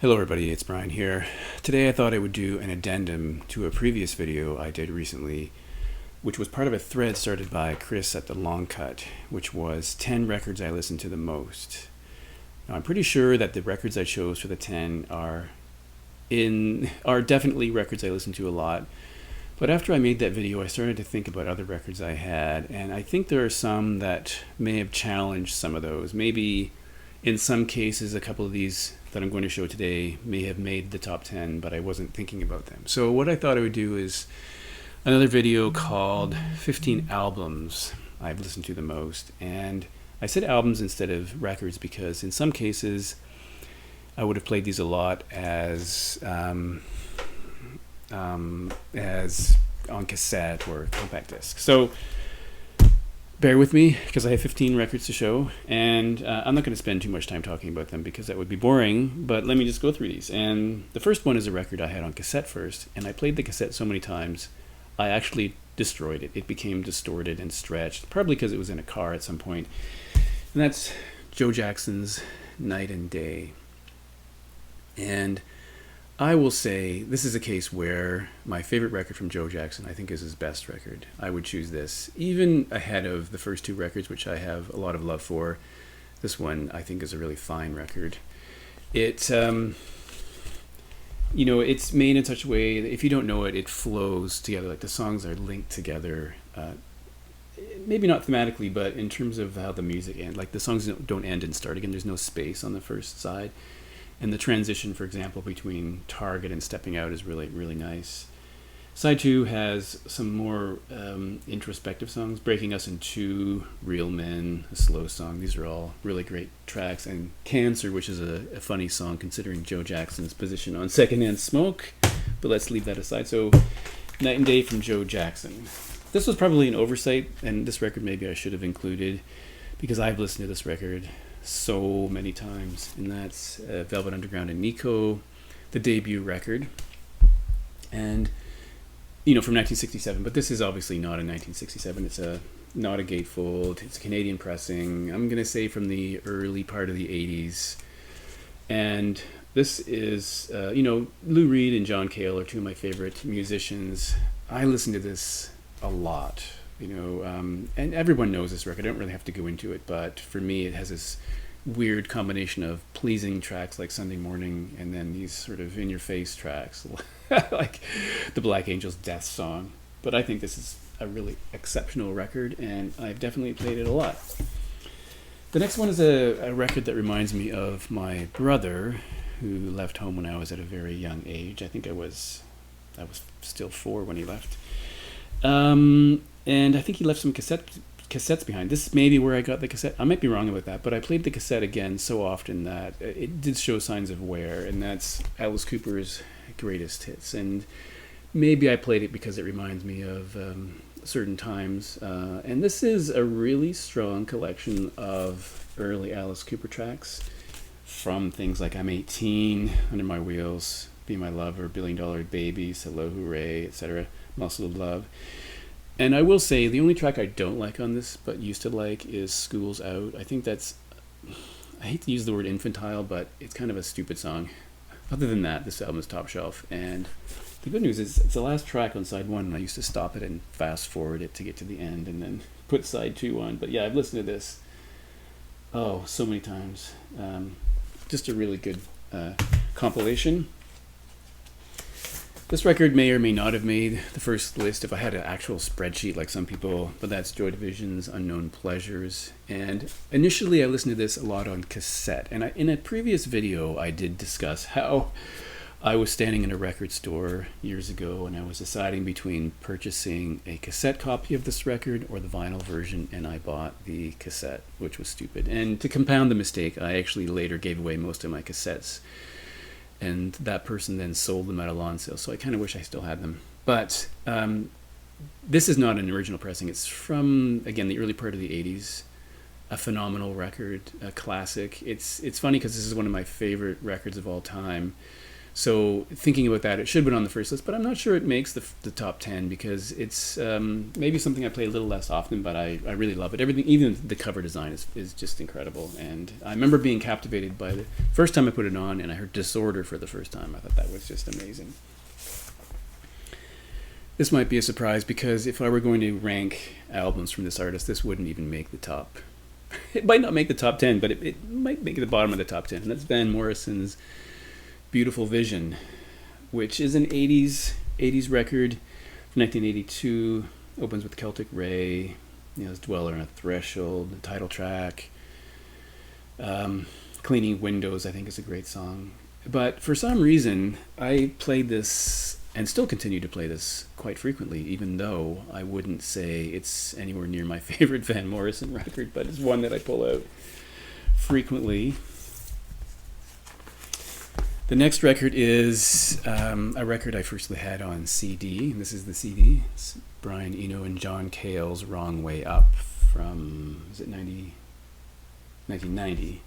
Hello everybody, it's Brian here. Today I thought I would do an addendum to a previous video I did recently, which was part of a thread started by Chris at The Long Cut, which was 10 records I listen to the most. Now I'm pretty sure that the records I chose for the 10 are definitely records I listen to a lot. But after I made that video, I started to think about other records I had, and I think there are some that may have challenged some of those. Maybe in some cases, a couple of these that I'm going to show today may have made the top 10, but I wasn't thinking about them. So what I thought I would do is another video called 15 albums I've listened to the most. And I said albums instead of records because in some cases I would have played these a lot as on cassette or compact disc. So bear with me because I have 15 records to show, and I'm not going to spend too much time talking about them because that would be boring, but let me just go through these. And the first one is a record I had on cassette first, and I played the cassette so many times I actually destroyed it. It became distorted and stretched, probably because it was in a car at some point. And that's Joe Jackson's Night and Day. And I will say this is a case where my favorite record from Joe Jackson, I think, is his best record. I would choose this, even ahead of the first two records, which I have a lot of love for. This one, I think, is a really fine record. It's made in such a way that if you don't know it, it flows together. Like the songs are linked together. Maybe not thematically, but in terms of how the music ends. Like the songs don't end and start again. There's no space on the first side. And the transition, for example, between Target and Stepping Out is really, really nice. Side 2 has some more introspective songs, Breaking Us in Two, Real Men, a slow song. These are all really great tracks. And Cancer, which is a funny song considering Joe Jackson's position on Secondhand Smoke. But let's leave that aside. So, Night and Day from Joe Jackson. This was probably an oversight, and this record maybe I should have included because I've listened to this record so many times, and that's Velvet Underground and Nico, the debut record, and from 1967. But this is obviously not in 1967. It's not a gatefold. It's a Canadian pressing. I'm gonna say from the early part of the 80s, and this is Lou Reed and John Cale are two of my favorite musicians. I listen to this a lot. And everyone knows this record. I don't really have to go into it, but for me, it has this weird combination of pleasing tracks like Sunday Morning and then these sort of in-your-face tracks like the Black Angels' Death Song. But I think this is a really exceptional record, and I've definitely played it a lot. The next one is a record that reminds me of my brother, who left home when I was at a very young age. I think I was still 4 when he left. And I think he left some cassettes behind. This may be where I got the cassette. I might be wrong about that, but I played the cassette again so often that it did show signs of wear, and that's Alice Cooper's Greatest Hits. And maybe I played it because it reminds me of certain times. And this is a really strong collection of early Alice Cooper tracks from things like I'm 18, Under My Wheels, Be My Lover, $1 Billion Babies, Hello Hooray, etc., Muscle of Love. And I will say, the only track I don't like on this, but used to like, is School's Out. I think that's, I hate to use the word infantile, but it's kind of a stupid song. Other than that, this album is top shelf. And the good news is, it's the last track on side 1, and I used to stop it and fast forward it to get to the end, and then put side 2 on. But yeah, I've listened to this, so many times. Just a really good compilation. This record may or may not have made the first list if I had an actual spreadsheet like some people, but that's Joy Division's Unknown Pleasures. And initially I listened to this a lot on cassette. And in a previous video I did discuss how I was standing in a record store years ago and I was deciding between purchasing a cassette copy of this record or the vinyl version, and I bought the cassette, which was stupid. And to compound the mistake, I actually later gave away most of my cassettes. And that person then sold them at a lawn sale, so I kind of wish I still had them. But this is not an original pressing. It's from, again, the early part of the 80s. A phenomenal record, a classic. It's funny because this is one of my favorite records of all time. So thinking about that, it should have been on the first list, but I'm not sure it makes the top 10 because it's maybe something I play a little less often, but I really love it. Everything, even the cover design is just incredible. And I remember being captivated by the first time I put it on and I heard Disorder for the first time. I thought that was just amazing. This might be a surprise because if I were going to rank albums from this artist, this wouldn't even make the top. It might not make the top 10, but it might make the bottom of the top 10. And that's Van Morrison's Beautiful Vision, which is an 80s record from 1982. Opens with Celtic Ray, his Dweller on a Threshold, the title track. Cleaning Windows, I think, is a great song. But for some reason, I played this and still continue to play this quite frequently, even though I wouldn't say it's anywhere near my favorite Van Morrison record, but it's one that I pull out frequently. The next record is a record I first had on CD, and this is the CD. It's Brian Eno and John Cale's Wrong Way Up from, is it 1990?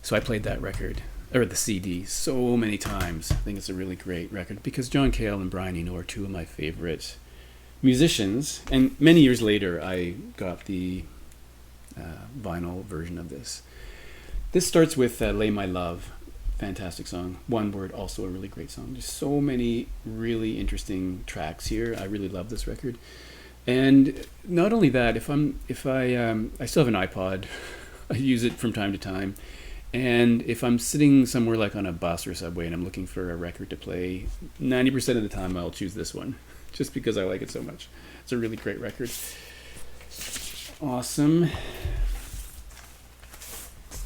So I played that record, or the CD, so many times. I think it's a really great record because John Cale and Brian Eno are two of my favorite musicians, and many years later I got the vinyl version of this. This starts with Lay My Love. Fantastic song. One Word, also a really great song. There's so many really interesting tracks here. I really love this record. And not only that, I still have an iPod. I use it from time to time. And if I'm sitting somewhere like on a bus or subway and I'm looking for a record to play, 90% of the time I'll choose this one, just because I like it so much. It's a really great record. Awesome.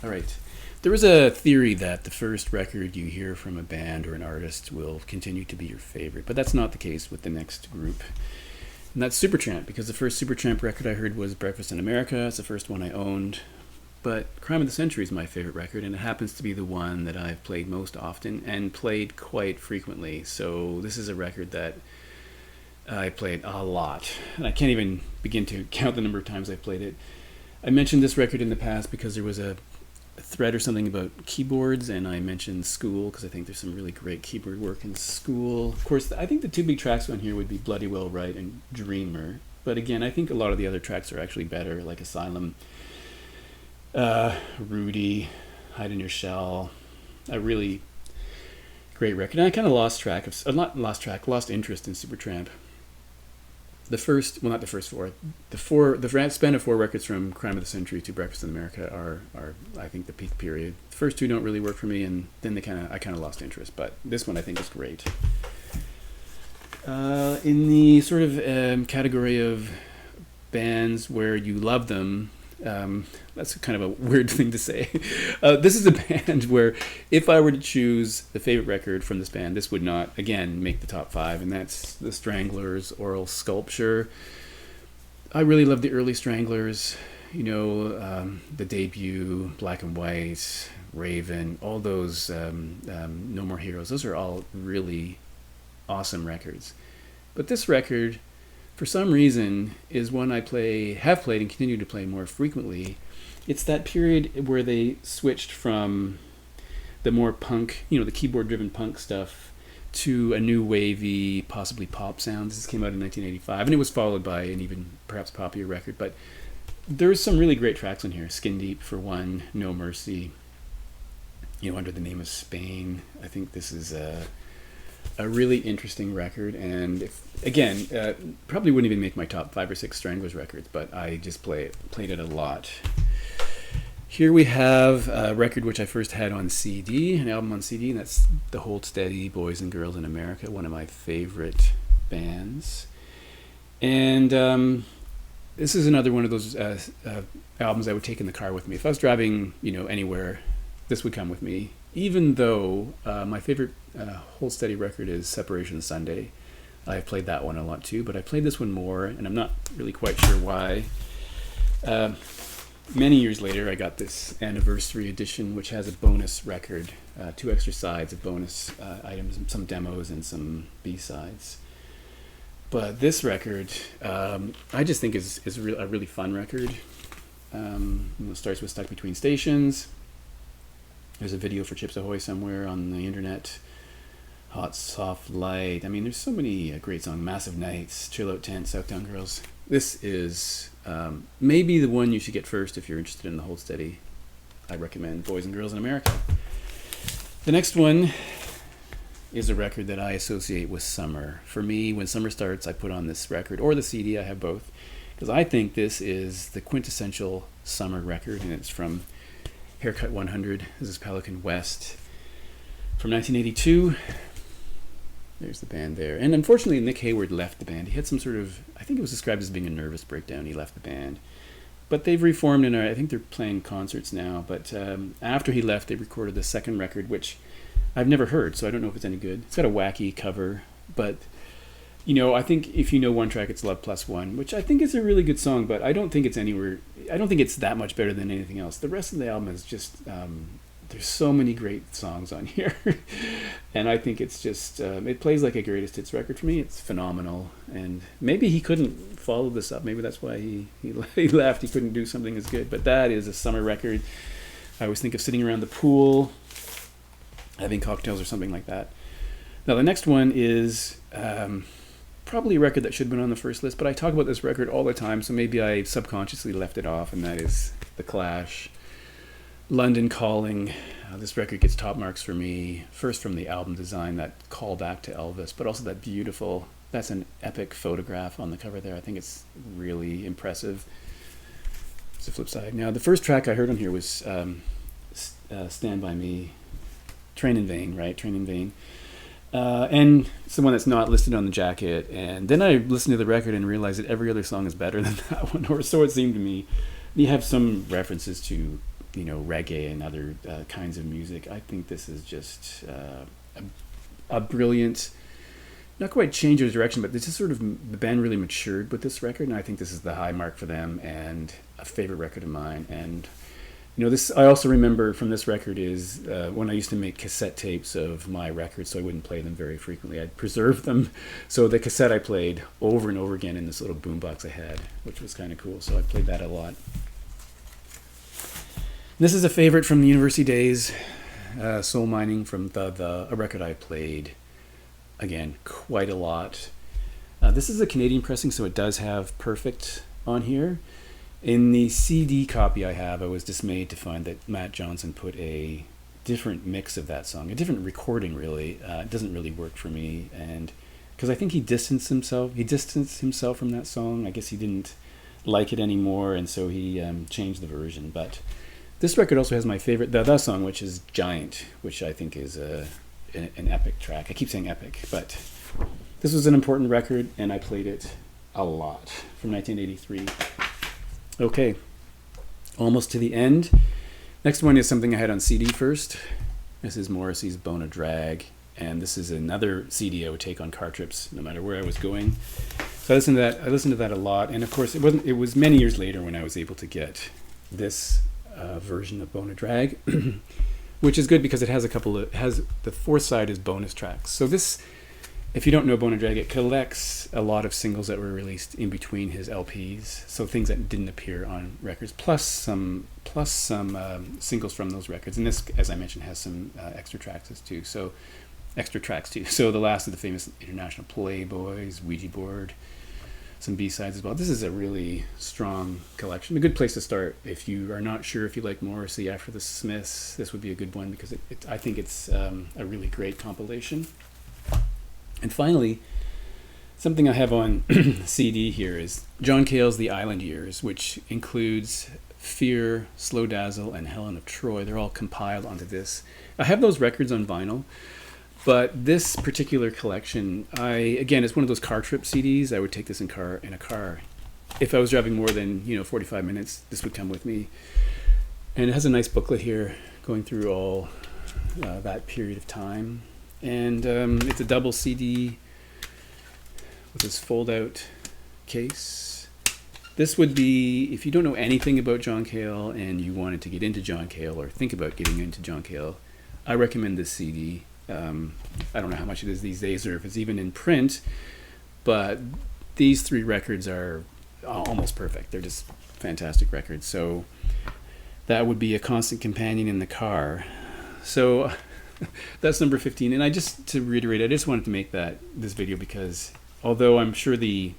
All right. There is a theory that the first record you hear from a band or an artist will continue to be your favorite, but that's not the case with the next group. And that's Supertramp, because the first Supertramp record I heard was Breakfast in America. It's the first one I owned. But Crime of the Century is my favorite record, and it happens to be the one that I've played most often and played quite frequently. So this is a record that I played a lot, and I can't even begin to count the number of times I've played it. I mentioned this record in the past because there was a thread or something about keyboards, and I mentioned School because I think there's some really great keyboard work in School. Of course, I think the two big tracks on here would be Bloody Well Right and Dreamer. But again, I think a lot of the other tracks are actually better, like Asylum, Rudy, Hide in Your Shell. A really great record. And I kind of lost interest in Supertramp. The span of four records from Crime of the Century to Breakfast in America are I think the peak period. The first two don't really work for me, and then I kind of lost interest. But this one I think is great. In the sort of category of bands where you love them, that's kind of a weird thing to say. This is a band where if I were to choose the favorite record from this band, this would not, again, make the top 5, and that's the Stranglers' Oral Sculpture. I really love the early Stranglers, the debut, Black and White, Raven, all those, No More Heroes. Those are all really awesome records. But this record, for some reason, is one I have played and continue to play more frequently. It's that period where they switched from the more punk, the keyboard-driven punk stuff, to a new wavy, possibly pop sound. This came out in 1985, and it was followed by an even perhaps poppier record. But there's some really great tracks on here. Skin Deep, for one, No Mercy, Under the Name of Spain. I think this is a really interesting record, and probably wouldn't even make my top 5 or 6 Stranglers records, but I just played it a lot. Here we have a record which I first had on CD, an album on CD, and that's The Hold Steady, Boys and Girls in America, one of my favorite bands. And this is another one of those albums I would take in the car with me. If I was driving, anywhere, this would come with me. Even though my favorite Hold Steady record is Separation Sunday. I've played that one a lot too, but I played this one more, and I'm not really quite sure why. Many years later, I got this anniversary edition, which has a bonus record, 2 extra sides of bonus items, some demos and some B-sides. But this record, I just think is a really fun record. It starts with Stuck Between Stations. There's a video for Chips Ahoy somewhere on the internet. Hot Soft Light. I mean, there's so many great songs. Massive Nights, Chill Out Tent, Southtown Girls. This is maybe the one you should get first if you're interested in the Hold Steady. I recommend Boys and Girls in America. The next one is a record that I associate with summer. For me, when summer starts, I put on this record, or the CD, I have both, because I think this is the quintessential summer record, and it's from Haircut 100. This is Pelican West from 1982. There's the band there. And unfortunately, Nick Hayward left the band. He had some sort of, I think it was described as being a nervous breakdown. He left the band. But they've reformed, and I think they're playing concerts now. But after he left, they recorded the second record, which I've never heard, so I don't know if it's any good. It's got a wacky cover, but, you know, I think if you know one track, it's Love Plus One, which I think is a really good song, but I don't think it's that much better than anything else. The rest of the album is just, there's so many great songs on here. And I think it's just, it plays like a greatest hits record for me. It's phenomenal. And maybe he couldn't follow this up. Maybe that's why he left. He couldn't do something as good. But that is a summer record. I always think of sitting around the pool, having cocktails or something like that. Now, the next one is probably a record that should have been on the first list, but I talk about this record all the time, so maybe I subconsciously left it off, and that is The Clash, London Calling. This record gets top marks for me, first from the album design, that call back to Elvis, but also that beautiful, that's an epic photograph on the cover there. I think it's really impressive. It's the flip side. Now, the first track I heard on here was Stand By Me, Train in Vain, right? Train in Vain. And it's the one that's not listed on the jacket. And then I listened to the record and realized that every other song is better than that one, or so it seemed to me. You have some references to, you know, reggae and other kinds of music. I think this is just a brilliant, not quite change of direction, but this is sort of, the band really matured with this record, and I think this is the high mark for them and a favorite record of mine. And you know, this I also remember from this record is when I used to make cassette tapes of my records, so I wouldn't play them very frequently. I'd preserve them, so the cassette I played over and over again in this little boombox I had, which was kind of cool. So I played that a lot. This is a favorite from the university days, Soul Mining, from a record I played again quite a lot. This is a Canadian pressing, so it does have Perfect on here. In the CD copy I have, I was dismayed to find that Matt Johnson put a different mix of that song, a different recording really. It doesn't really work for me, and because I think he distanced himself from that song. I guess he didn't like it anymore, and so he changed the version. But this record also has my favorite, the song, which is Giant, which I think is an epic track. I keep saying epic, but this was an important record, and I played it a lot, from 1983. Okay, almost to the end. Next one is something I had on CD first. This is Morrissey's Bone of Drag, and this is another CD I would take on car trips, no matter where I was going. So I listened to that a lot, and of course it was many years later when I was able to get this version of Bone of Drag, which is good because it has the fourth side is bonus tracks. So this, if you don't know Bone of Drag, it collects a lot of singles that were released in between his LPs, so things that didn't appear on records, plus some singles from those records. And this, as I mentioned, has some extra tracks too. So the last of the famous International Playboys, Ouija Board, some B-sides as well. This is a really strong collection. A good place to start if you are not sure if you like Morrissey after the Smiths. This would be a good one because I think it's a really great compilation. And finally, something I have on CD here is John Cale's The Island Years, which includes Fear, Slow Dazzle, and Helen of Troy. They're all compiled onto this. I have those records on vinyl, but this particular collection, again, it's one of those car trip CDs. I would take this in a car. If I was driving more than 45 minutes, this would come with me. And it has a nice booklet here going through all that period of time. And it's a double CD with this fold-out case. This would be, if you don't know anything about John Cale and you wanted to get into John Cale or think about getting into John Cale, I recommend this CD. I don't know how much it is these days or if it's even in print, but these three records are almost perfect. They're just fantastic records. So that would be a constant companion in the car. So That's number 15. And to reiterate, I just wanted to make this video because although I'm sure the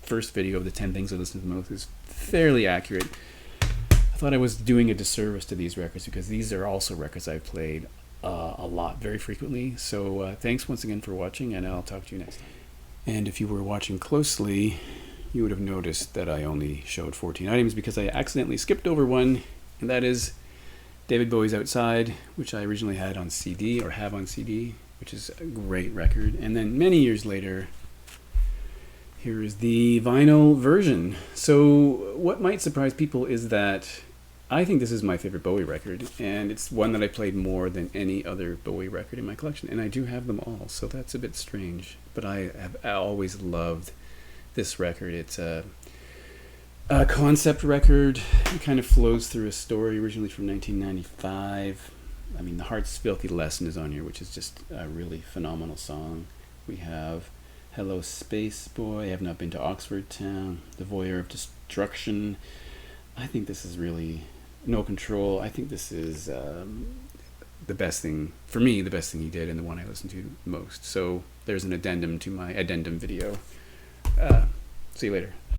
first video of the 10 things I listen to the most is fairly accurate, I thought I was doing a disservice to these records because these are also records I've played a lot, very frequently. So thanks once again for watching, and I'll talk to you next time. And if you were watching closely, you would have noticed that I only showed 14 items because I accidentally skipped over one, and that is David Bowie's Outside, which I originally had on CD, or have on CD, which is a great record. And then many years later, here is the vinyl version. So what might surprise people is that I think this is my favorite Bowie record, and it's one that I played more than any other Bowie record in my collection, and I do have them all, so that's a bit strange. But I always loved this record. It's a concept record. It kind of flows through a story originally from 1995. I mean, The Heart's Filthy Lesson is on here, which is just a really phenomenal song. We have Hello Space Boy, I Have Not Been to Oxford Town, The Voyeur of Destruction. I think this is really No Control. I think this is the best thing, for me, the best thing he did and the one I listen to most. So there's an addendum to my addendum video. See you later.